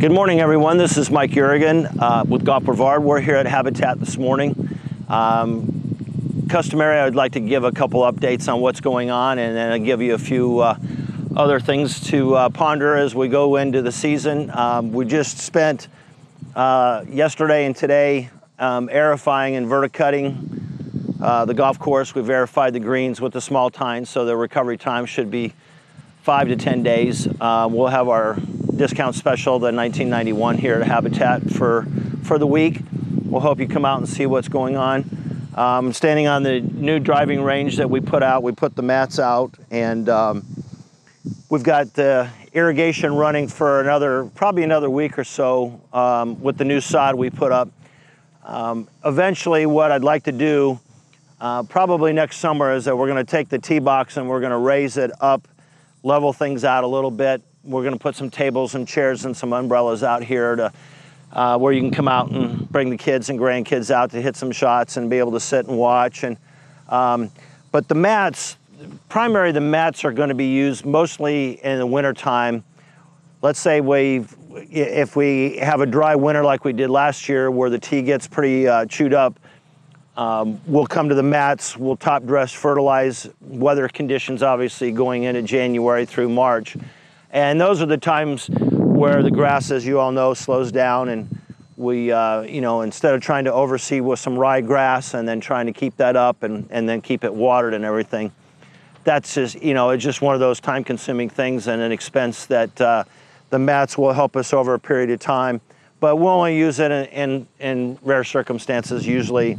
Good morning, everyone. This is Mike Yurigan with Golf Brevard. We're here at Habitat this morning. Customary, I'd like to give a couple updates on what's going on, and then I'll give you a few other things to ponder as we go into the season. We just spent yesterday and today aerifying and verticutting the golf course. We verified the greens with the small tines, so the recovery time should be 5 to 10 days. We'll have our discount special, the 1991 here at Habitat for the week. We'll hope you come out and see what's going on. Standing on the new driving range that we put out. We put the mats out, and we've got the irrigation running for probably another week or so with the new sod we put up. Eventually, what I'd like to do probably next summer is that we're going to take the tee box and we're going to raise it up, level things out a little bit. We're going to put some tables and chairs and some umbrellas out here to where you can come out and bring the kids and grandkids out to hit some shots and be able to sit and watch. And but the mats, primarily the mats are going to be used mostly in the wintertime. Let's say if we have a dry winter like we did last year where the tee gets pretty chewed up, we'll come to the mats, we'll top dress, fertilize, weather conditions obviously going into January through March. And those are the times where the grass, as you all know, slows down, and we, instead of trying to oversee with some ryegrass and then trying to keep that up and then keep it watered and everything, that's just, it's just one of those time-consuming things and an expense that the mats will help us over a period of time. But we'll only use it in rare circumstances, usually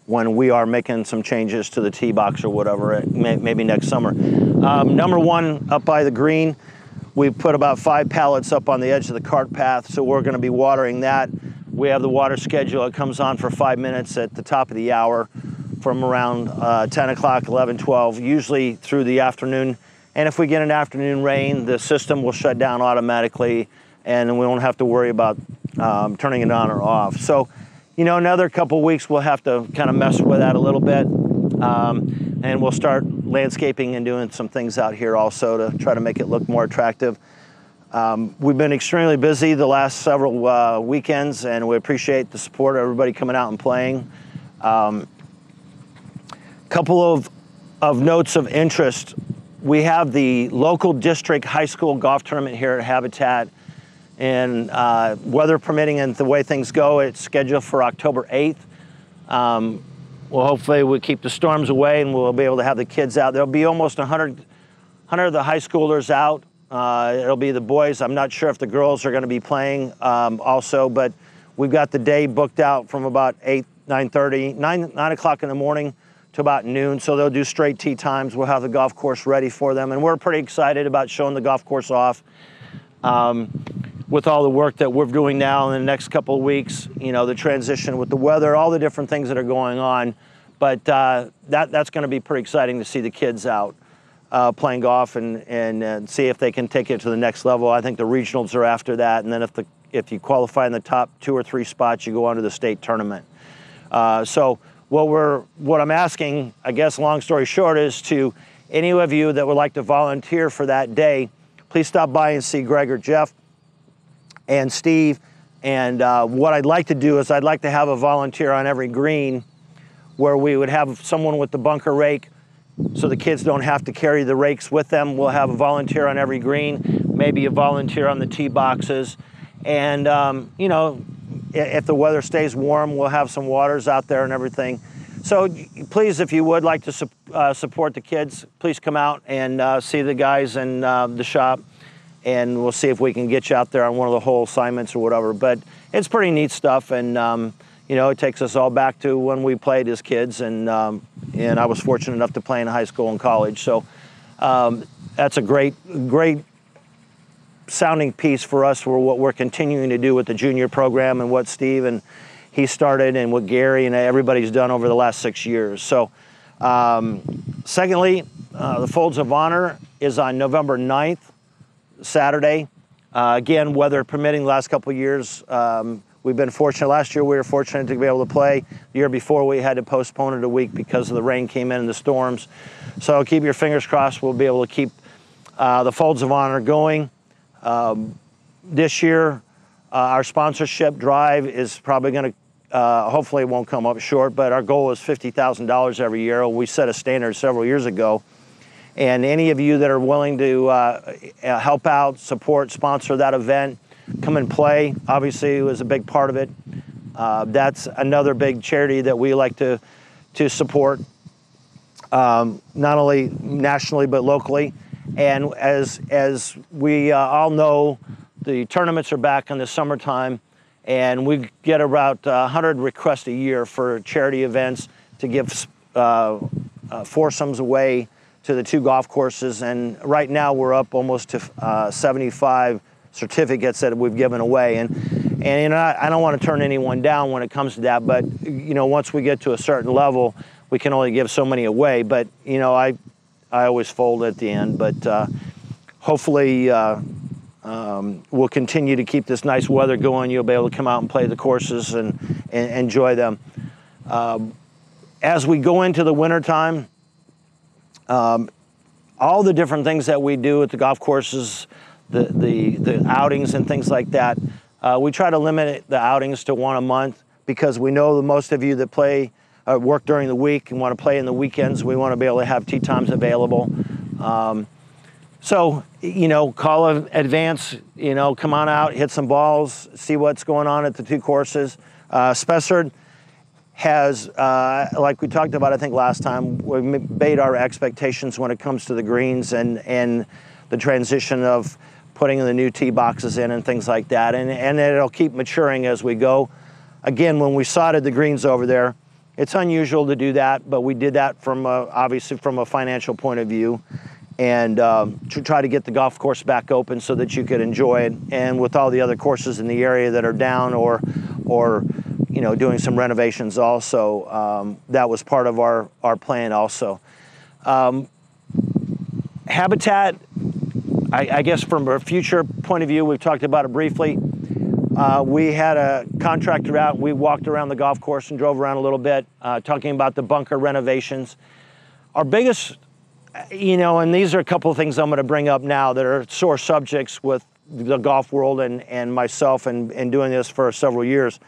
when we are making some changes to the tee box or whatever, maybe next summer. Number one, up by the green, we put about 5 pallets up on the edge of the cart path, so we're going to be watering that. We have the water schedule. It comes on for 5 minutes at the top of the hour from around 10 o'clock, 11, 12, usually through the afternoon. And if we get an afternoon rain, the system will shut down automatically, and we won't have to worry about turning it on or off. So, another couple weeks we'll have to kind of mess with that a little bit. And we'll start landscaping and doing some things out here also to try to make it look more attractive. We've been extremely busy the last several weekends, and we appreciate the support of everybody coming out and playing. Couple of notes of interest. We have the local district high school golf tournament here at Habitat, and weather permitting and the way things go, it's scheduled for October 8th. Well, hopefully we'll keep the storms away and we'll be able to have the kids out. There'll be almost 100 of the high schoolers out. It'll be the boys. I'm not sure if the girls are going to be playing also, but we've got the day booked out from about 9 o'clock in the morning to about noon. So they'll do straight tee times. We'll have the golf course ready for them. And we're pretty excited about showing the golf course off. With all the work that we're doing now in the next couple of weeks, the transition with the weather, all the different things that are going on. But that's going to be pretty exciting to see the kids out playing golf and see if they can take it to the next level. I think the regionals are after that, and then if you qualify in the top 2 or 3 spots, you go on to the state tournament. So what I'm asking, I guess, long story short, is to any of you that would like to volunteer for that day, please stop by and see Greg or Jeff and Steve. And what I'd like to do is I'd like to have a volunteer on every green where we would have someone with the bunker rake so the kids don't have to carry the rakes with them. We'll have a volunteer on every green, maybe a volunteer on the tee boxes. And, if the weather stays warm, we'll have some waters out there and everything. So please, if you would like to support the kids, please come out and see the guys in the shop. And we'll see if we can get you out there on one of the whole assignments or whatever. But it's pretty neat stuff, and it takes us all back to when we played as kids, and I was fortunate enough to play in high school and college. So that's a great sounding piece for us for what we're continuing to do with the junior program and what Steve and he started and what Gary and everybody's done over the last 6 years. So secondly, the Folds of Honor is on November 9th. Saturday. Again, weather permitting, the last couple of years, we've been fortunate. Last year we were fortunate to be able to play. The year before we had to postpone it a week because of the rain came in and the storms. So keep your fingers crossed we'll be able to keep the Folds of Honor going. This year, our sponsorship drive is probably going to, hopefully it won't come up short, but our goal is $50,000 every year. We set a standard several years ago. And any of you that are willing to help out, support, sponsor that event, come and play. Obviously, it was a big part of it. That's another big charity that we like to support, not only nationally but locally. And as we all know, the tournaments are back in the summertime, and we get about 100 requests a year for charity events to give foursomes away to the 2 golf courses. And right now we're up almost to 75 certificates that we've given away. And you know, I don't want to turn anyone down when it comes to that, but you know, once we get to a certain level, we can only give so many away. But you know, I always fold at the end. But hopefully we'll continue to keep this nice weather going. You'll be able to come out and play the courses and enjoy them. As we go into the wintertime, all the different things that we do at the golf courses, the outings and things like that, we try to limit the outings to 1 a month, because we know that most of you that play work during the week and want to play in the weekends. We want to be able to have tee times available. So, you know, call in advance, you know, come on out, hit some balls, see what's going on at the 2 courses. Spessard has, like we talked about, I think last time, we made our expectations when it comes to the greens and the transition of putting the new tee boxes in and things like that. And it'll keep maturing as we go. Again, when we sodded the greens over there, it's unusual to do that, but we did that from obviously from a financial point of view, and to try to get the golf course back open so that you could enjoy it. And with all the other courses in the area that are down or you know, doing some renovations also, that was part of our plan also. Habitat, I guess from a future point of view, we've talked about it briefly. We had a contractor out. We walked around the golf course and drove around a little bit, talking about the bunker renovations. Our biggest, you know, and these are a couple of things I'm going to bring up now that are sore subjects with the golf world and myself and doing this for several years.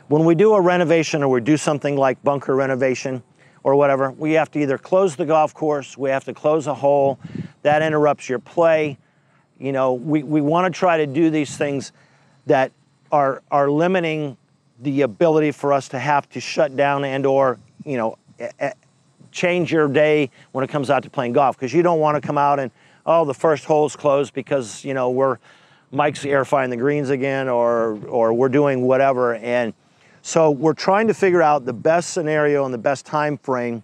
When we do a renovation or we do something like bunker renovation or whatever, we have to either close the golf course, we have to close a hole. That interrupts your play. You know, we want to try to do these things that are limiting the ability for us to have to shut down and or, you know, change your day when it comes out to playing golf, because you don't want to come out and, oh, the first hole's closed because, you know, Mike's airifying the greens again or we're doing whatever. And so we're trying to figure out the best scenario and the best time frame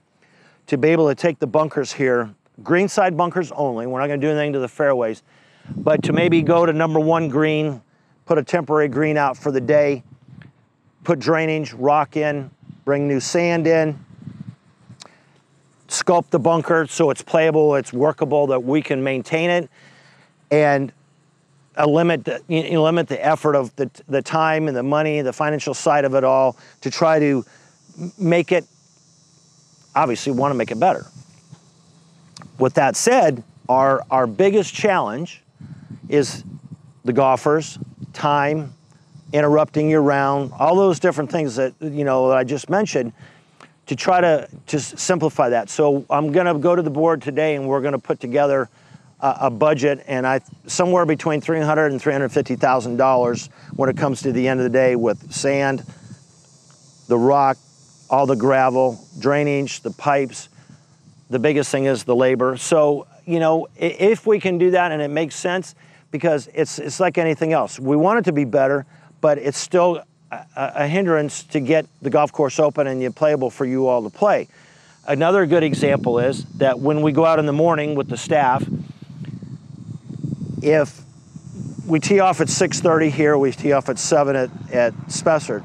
to be able to take the bunkers here, greenside bunkers only. We're not going to do anything to the fairways, but to maybe go to number 1 green, put a temporary green out for the day, put drainage, rock in, bring new sand in, sculpt the bunker so it's playable, it's workable, that we can maintain it, and limit the effort of the time and the money, the financial side of it all, to try to make it, obviously want to make it better. With that said, our biggest challenge is the golfers, time, interrupting your round, all those different things that, you know, that I just mentioned, to try to simplify that. So I'm going to go to the board today and we're going to put together a budget, and somewhere between $300,000 and $350,000 when it comes to the end of the day, with sand, the rock, all the gravel, drainage, the pipes. The biggest thing is the labor. So, you know, if we can do that and it makes sense, because it's like anything else. We want it to be better, but it's still a hindrance to get the golf course open and playable for you all to play. Another good example is that when we go out in the morning with the staff, if we tee off at 6:30 here, we tee off at 7 at Spessard.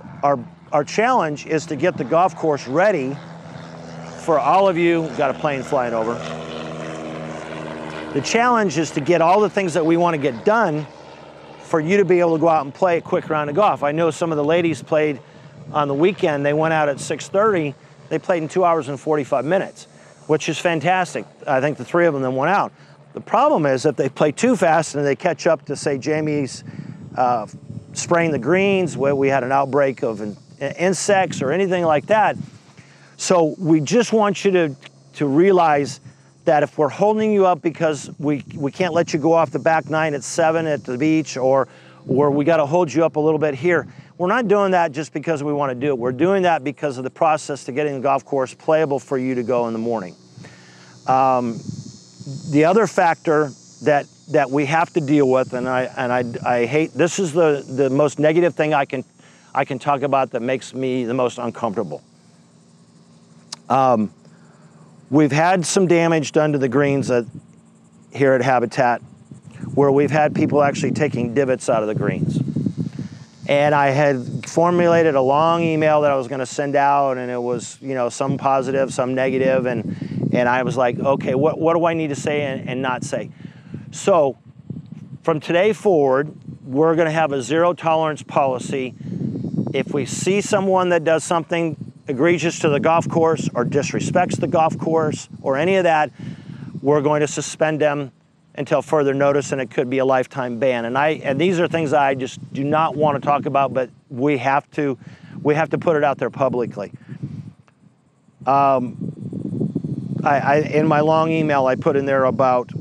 Our challenge is to get the golf course ready for all of you. Got a plane flying over. The challenge is to get all the things that we want to get done for you to be able to go out and play a quick round of golf. I know some of the ladies played on the weekend. They went out at 6:30. They played in 2 hours and 45 minutes, which is fantastic. I think the 3 of them then went out. The problem is if they play too fast and they catch up to, say, Jamie's spraying the greens, where we had an outbreak of insects or anything like that. So we just want you to realize that if we're holding you up because we can't let you go off the back nine at 7 at the beach, or we got to hold you up a little bit here, we're not doing that just because we want to do it. We're doing that because of the process to getting the golf course playable for you to go in the morning. The other factor that we have to deal with, and I hate, this is the most negative thing I can talk about that makes me the most uncomfortable. We've had some damage done to the greens here at Habitat, where we've had people actually taking divots out of the greens. And I had formulated a long email that I was going to send out, and it was, you know, some positive, some negative, and I was like, okay, what do I need to say and not say? So from today forward, we're going to have a zero tolerance policy. If we see someone that does something egregious to the golf course or disrespects the golf course or any of that, we're going to suspend them until further notice, and it could be a lifetime ban. And these are things that I just do not want to talk about, but we have to put it out there publicly. In my long email, I put in there about,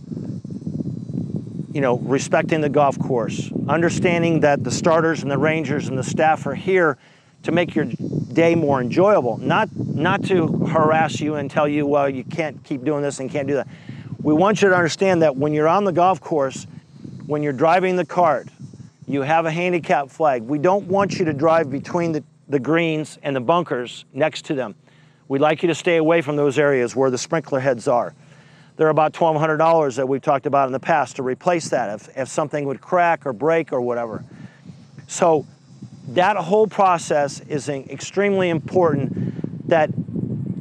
you know, respecting the golf course, understanding that the starters and the rangers and the staff are here to make your day more enjoyable, not to harass you and tell you, well, you can't keep doing this and can't do that. We want you to understand that when you're on the golf course, when you're driving the cart, you have a handicap flag. We don't want you to drive between the greens and the bunkers next to them. We'd like you to stay away from those areas where the sprinkler heads are. They're about $1,200 that we've talked about in the past to replace that if something would crack or break or whatever. So that whole process is extremely important. That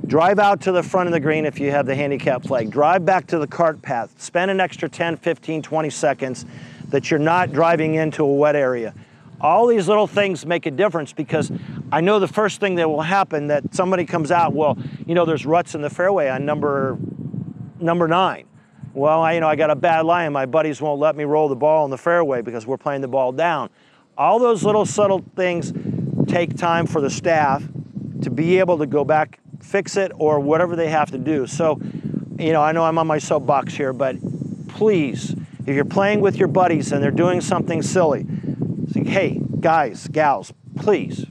drive out to the front of the green if you have the handicap flag. Drive back to the cart path. Spend an extra 10, 15, 20 seconds that you're not driving into a wet area. All these little things make a difference, because I know the first thing that will happen that somebody comes out, well, you know, there's ruts in the fairway on number 9. Well, I got a bad lie and my buddies won't let me roll the ball in the fairway because we're playing the ball down. All those little subtle things take time for the staff to be able to go back, fix it, or whatever they have to do. So, you know I'm on my soapbox here, but please, if you're playing with your buddies and they're doing something silly, say, hey, guys, gals, please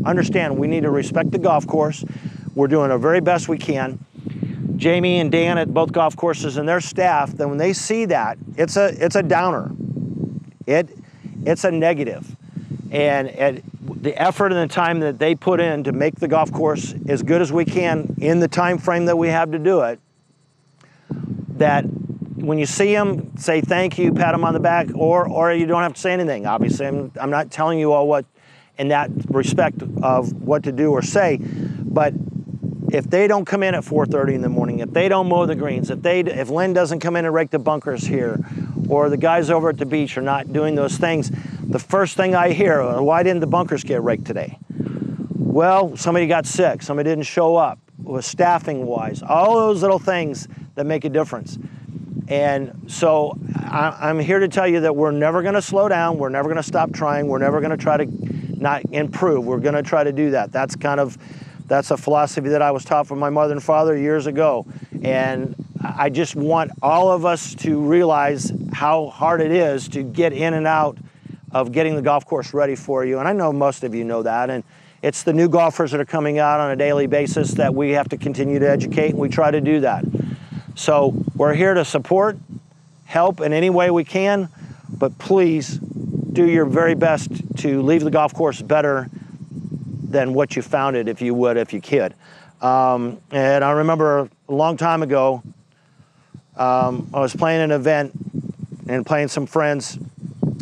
understand we need to respect the golf course. We're doing our very best we can. Jamie and Dan at both golf courses and their staff, then when they see that, it's a downer. It's a negative. And the effort and the time that they put in to make the golf course as good as we can in the time frame that we have to do it, that when you see them, say thank you, pat them on the back, or you don't have to say anything. Obviously, I'm not telling you all what, in that respect of what to do or say, but if they don't come in at 4:30 in the morning, if they don't mow the greens, if Lynn doesn't come in and rake the bunkers here, or the guys over at the beach are not doing those things, the first thing I hear, why didn't the bunkers get raked today? Well, somebody got sick, somebody didn't show up, it was staffing wise, all those little things that make a difference. And so I'm here to tell you that we're never gonna slow down, we're never gonna stop trying, we're never gonna try to not improve, we're gonna try to do that. That's a philosophy that I was taught from my mother and father years ago. And I just want all of us to realize how hard it is to get in and out of getting the golf course ready for you. And I know most of you know that. And it's the new golfers that are coming out on a daily basis that we have to continue to educate, and we try to do that. So we're here to support, help in any way we can, but please do your very best to leave the golf course better than what you found it, if you would, if you could. And I remember a long time ago, I was playing an event and playing some friends,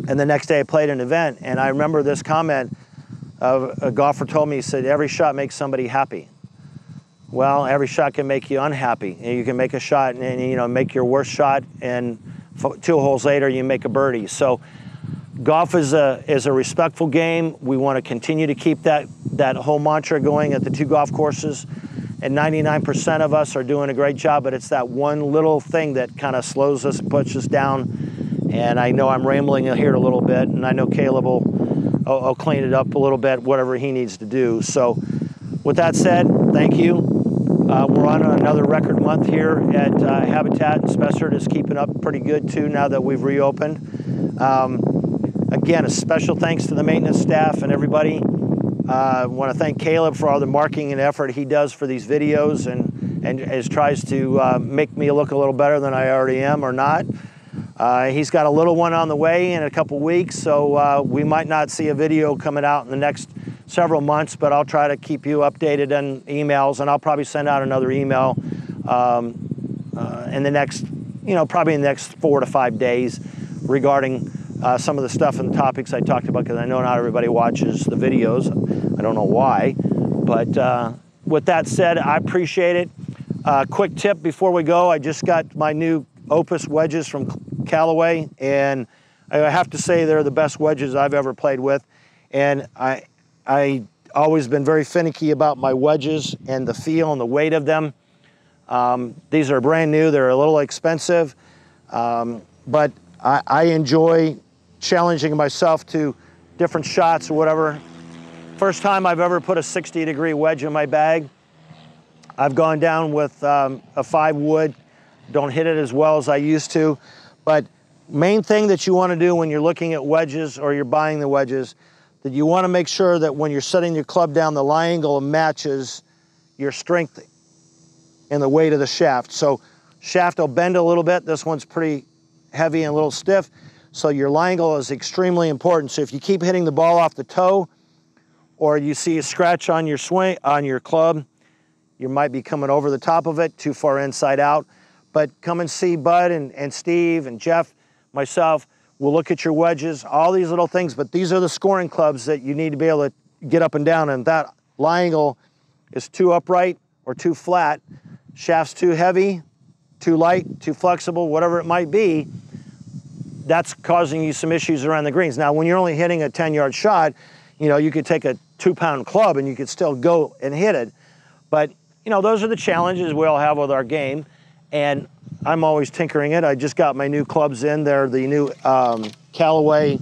and the next day I played an event, and I remember this comment of a golfer told me, he said, every shot makes somebody happy. Well, every shot can make you unhappy. You can make a shot and make your worst shot, and 2 holes later you make a birdie. So golf is a respectful game. We want to continue to keep that whole mantra going at the 2 golf courses. and 99% of us are doing a great job, but it's that one little thing that kind of slows us, puts us down. And I know I'm rambling here a little bit, and I know Caleb will clean it up a little bit, whatever he needs to do. So with that said, thank you. We're on another record month here at Habitat. Spessard is keeping up pretty good too now that we've reopened. Again, a special thanks to the maintenance staff and everybody. I want to thank Caleb for all the marking and effort he does for these videos and tries to make me look a little better than I already am or not. He's got a little one on the way in a couple weeks, so we might not see a video coming out in the next several months, but I'll try to keep you updated on emails, and I'll probably send out another email in the next, probably in the next 4 to 5 days regarding some of the stuff and the topics I talked about, because I know not everybody watches the videos. I don't know why, but with that said, I appreciate it. Quick tip before we go, I just got my new Opus wedges from Callaway, and I have to say they're the best wedges I've ever played with. And I always been very finicky about my wedges and the feel and the weight of them. These are brand new, they're a little expensive, but I enjoy challenging myself to different shots or whatever. First time I've ever put a 60-degree wedge in my bag. I've gone down with a 5 wood, don't hit it as well as I used to, but main thing that you want to do when you're looking at wedges or you're buying the wedges, that you want to make sure that when you're setting your club down, the lie angle matches your strength and the weight of the shaft. So shaft will bend a little bit. This one's pretty heavy and a little stiff. So your lie angle is extremely important. So if you keep hitting the ball off the toe, or you see a scratch on your swing, on your club, you might be coming over the top of it, too far inside out. But come and see Bud and Steve and Jeff, myself. We'll look at your wedges, all these little things, but these are the scoring clubs that you need to be able to get up and down, and that lie angle is too upright or too flat, shaft's too heavy, too light, too flexible, whatever it might be, that's causing you some issues around the greens. Now, when you're only hitting a 10-yard shot, you could take a 2-pound club and you could still go and hit it. But, those are the challenges we all have with our game, and I'm always tinkering it. I just got my new clubs in. They're the new Callaway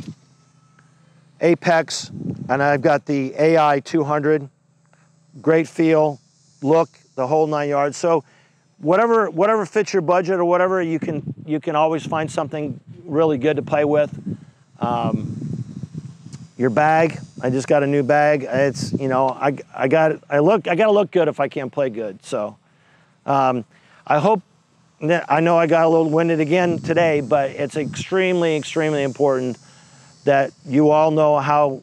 Apex, and I've got the AI 200. Great feel, look, the whole 9 yards. So whatever fits your budget or whatever, you can always find something really good to play with. Your bag, I just got a new bag. It's, I gotta look good if I can't play good. So I hope. I know I got a little winded again today, but it's extremely, extremely important that you all know how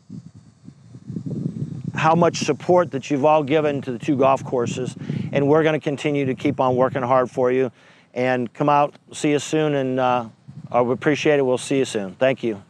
much support that you've all given to the 2 golf courses, and we're going to continue to keep on working hard for you. And come out, see you soon, and I appreciate it. We'll see you soon. Thank you.